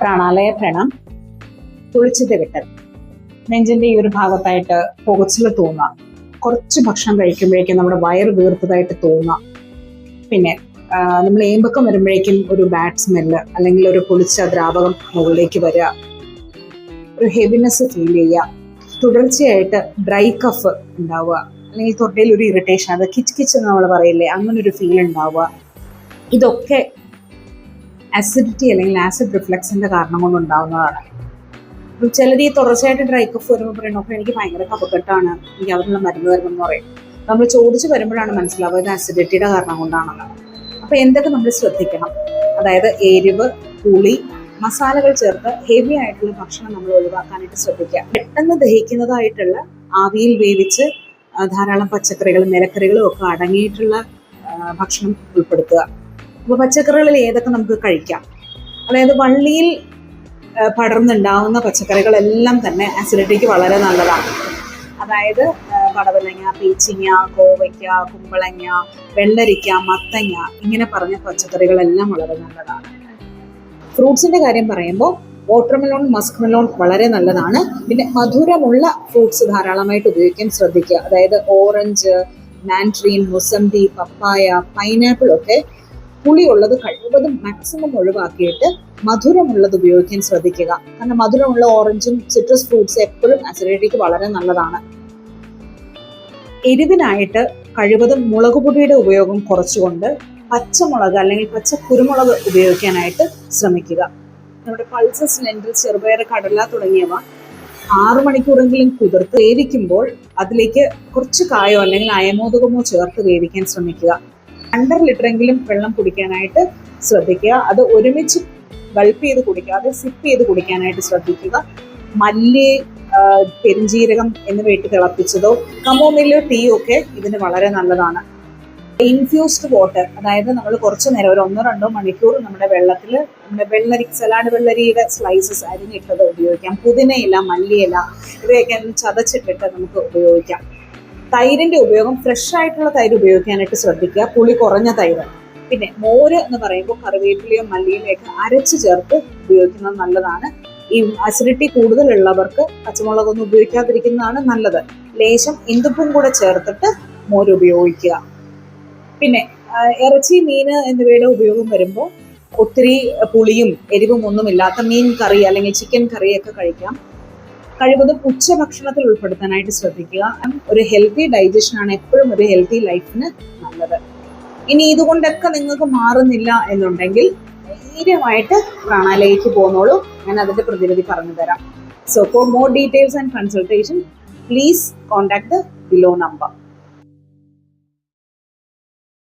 പ്രാണാലയ പ്രണം. തുളിച്ചത് വിട്ടൽ. നെഞ്ചിന്റെ ഈ ഒരു ഭാഗത്തായിട്ട് പുകച്ചിൽ തോന്നുക, കുറച്ച് ഭക്ഷണം കഴിക്കുമ്പോഴേക്കും നമ്മുടെ വയറ് വീർത്തതായിട്ട് തോന്നുക, പിന്നെ നമ്മൾ ഏമ്പക്കം വരുമ്പോഴേക്കും ഒരു ബാഡ് സ്മെല്ല് അല്ലെങ്കിൽ ഒരു പുളിച്ച ദ്രാവകം മുകളിലേക്ക് വരിക, ഒരു ഹെവിനെസ് ഫീൽ ചെയ്യുക, തുടർച്ചയായിട്ട് ഡ്രൈ കഫ് ഉണ്ടാവുക, അല്ലെങ്കിൽ തൊണ്ടയിൽ ഒരു ഇറിറ്റേഷൻ, അത് കിച്ച് കിച്ച് എന്ന് നമ്മൾ പറയില്ലേ, അങ്ങനെ ഒരു ഫീൽ ഉണ്ടാവുക. ഇതൊക്കെ അസിഡിറ്റി അല്ലെങ്കിൽ ആസിഡ് റിഫ്ലക്സിന്റെ കാരണം കൊണ്ട് ഉണ്ടാവുന്നതാണ്. ചിലർ ഈ തുടർച്ചയായിട്ട് ഡ്രൈ കഫ് വരുമ്പോൾ പറയണം, അപ്പോൾ എനിക്ക് ഭയങ്കര കഫക്കെട്ടാണ്, എനിക്ക് അതിനുള്ള മരുന്ന് തരണം എന്ന് പറയും. നമ്മൾ ചോദിച്ചു വരുമ്പോഴാണ് മനസ്സിലാവുക ഇത് അസിഡിറ്റിയുടെ കാരണം കൊണ്ടാണെന്ന്. അപ്പോൾ എന്തൊക്കെ നമ്മൾ ശ്രദ്ധിക്കണം, അതായത് എരിവ്, പുളി, മസാലകൾ ചേർത്ത് ഹെവി ആയിട്ടുള്ള ഭക്ഷണം നമ്മൾ ഒഴിവാക്കാനായിട്ട് ശ്രദ്ധിക്കുക. പെട്ടെന്ന് ദഹിക്കുന്നതായിട്ടുള്ള ആവിയിൽ വേവിച്ച് ധാരാളം പച്ചക്കറികളും ഇലക്കറികളും ഒക്കെ അടങ്ങിയിട്ടുള്ള ഭക്ഷണം ഉൾപ്പെടുത്തുക. അപ്പോൾ പച്ചക്കറികളിൽ ഏതൊക്കെ നമുക്ക് കഴിക്കാം, അതായത് വള്ളിയിൽ പടർന്നുണ്ടാവുന്ന പച്ചക്കറികളെല്ലാം തന്നെ അസിഡിറ്റിക്ക് വളരെ നല്ലതാണ്. അതായത് പടവലങ്ങ, പീച്ചിങ്ങ, കോവയ്ക്ക, കുമ്പളങ്ങ, വെള്ളരിക്ക, മത്തങ്ങ, ഇങ്ങനെ പറഞ്ഞ പച്ചക്കറികളെല്ലാം വളരെ നല്ലതാണ്. ഫ്രൂട്ട്സിന്റെ കാര്യം പറയുമ്പോൾ വാട്ടർമെലോൺ, മസ്ക് മെലോൺ വളരെ നല്ലതാണ്. പിന്നെ മധുരമുള്ള ഫ്രൂട്ട്സ് ധാരാളമായിട്ട് ഉപയോഗിക്കാൻ ശ്രദ്ധിക്കുക. അതായത് ഓറഞ്ച്, മാൻഡ്രീൻ, മുസംബി, പപ്പായ, പൈനാപ്പിൾ ഒക്കെ പുളിയുള്ളത് കഴിവതും മാക്സിമം ഒഴിവാക്കിയിട്ട് മധുരമുള്ളത് ഉപയോഗിക്കാൻ ശ്രദ്ധിക്കുക. കാരണം മധുരമുള്ള ഓറഞ്ചും സിട്രസ് ഫ്രൂട്ട്സ് എപ്പോഴും അസിഡിറ്റിക്ക് വളരെ നല്ലതാണ്. എരിവിനായിട്ട് കഴിവതും മുളക് പൊടിയുടെ ഉപയോഗം കുറച്ചുകൊണ്ട് പച്ചമുളക് അല്ലെങ്കിൽ പച്ച കുരുമുളക് ഉപയോഗിക്കാനായിട്ട് ശ്രമിക്കുക. നമ്മുടെ പൾസസ്, ലെൻറ്റിൽസ്, ചെറുപയർ, കടല തുടങ്ങിയവ 6 മണിക്കൂറെങ്കിലും കുതിർത്ത് വേവിക്കുമ്പോൾ അതിലേക്ക് കുറച്ച് കായോ അല്ലെങ്കിൽ അയമോദകമോ ചേർത്ത് വേവിക്കാൻ ശ്രമിക്കുക. 2.5 ലിറ്ററെങ്കിലും വെള്ളം കുടിക്കാനായിട്ട് ശ്രദ്ധിക്കുക. അത് ഒരുമിച്ച് ഗൾപ്പ് ചെയ്ത് കുടിക്കാതെ സിപ്പ് ചെയ്ത് കുടിക്കാനായിട്ട് ശ്രദ്ധിക്കുക. മല്ലി, പെരിഞ്ജീരകം എന്നിവ ഇട്ട് തിളപ്പിച്ചതോ കമോമില്ല ടീ ഒക്കെ ഇതിന് വളരെ നല്ലതാണ്. ഇൻഫ്യൂസ്ഡ് വാട്ടർ, അതായത് നമ്മൾ കുറച്ച് നേരം ഒരു 1-2 മണിക്കൂർ നമ്മുടെ വെള്ളത്തിൽ നമ്മുടെ വെള്ളരി, സലാഡ് വെള്ളരിയുടെ സ്ലൈസസ് അരിഞ്ഞിട്ടത് ഉപയോഗിക്കാം. പുതിനയില, മല്ലിയില ഇവയൊക്കെ ചതച്ചിട്ടിട്ട് നമുക്ക് ഉപയോഗിക്കാം. തൈരിന്റെ ഉപയോഗം ഫ്രഷ് ആയിട്ടുള്ള തൈര് ഉപയോഗിക്കാനായിട്ട് ശ്രദ്ധിക്കുക, പുളി കുറഞ്ഞ തൈര്. പിന്നെ മോര് എന്ന് പറയുമ്പോൾ കറിവേപ്പിലയോ മല്ലിയിലയൊക്കെ അരച്ച് ചേർത്ത് ഉപയോഗിക്കുന്നത് നല്ലതാണ്. ഈ അസിഡിറ്റി കൂടുതലുള്ളവർക്ക് പച്ചമുളകൊന്നും ഉപയോഗിക്കാതിരിക്കുന്നതാണ് നല്ലത്. ലേശം ഇന്ദുപ്പും കൂടെ ചേർത്തിട്ട് മോര് ഉപയോഗിക്കുക. പിന്നെ ഇറച്ചി, മീന് എന്നിവയുടെ ഉപയോഗം വരുമ്പോൾ ഒത്തിരി പുളിയും എരിവും ഒന്നുമില്ലാത്ത മീൻ കറി അല്ലെങ്കിൽ ചിക്കൻ കറിയൊക്കെ കഴിക്കാം. കഴിവതും ഉച്ചഭക്ഷണത്തിൽ ഉൾപ്പെടുത്താനായിട്ട് ശ്രദ്ധിക്കുക. ഒരു ഹെൽത്തി ഡൈജഷനാണ് എപ്പോഴും ഒരു ഹെൽത്തി ലൈഫിന് നല്ലത്. ഇനി ഇതുകൊണ്ടൊക്കെ നിങ്ങൾക്ക് മാറുന്നില്ല എന്നുണ്ടെങ്കിൽ ധൈര്യമായിട്ട് പ്രാണാലയയ്ക്ക് പോകുന്നോളൂ, ഞാൻ അതിന്റെ പ്രതിവിധി പറഞ്ഞു തരാം. So for more details and consultation please contact the below number.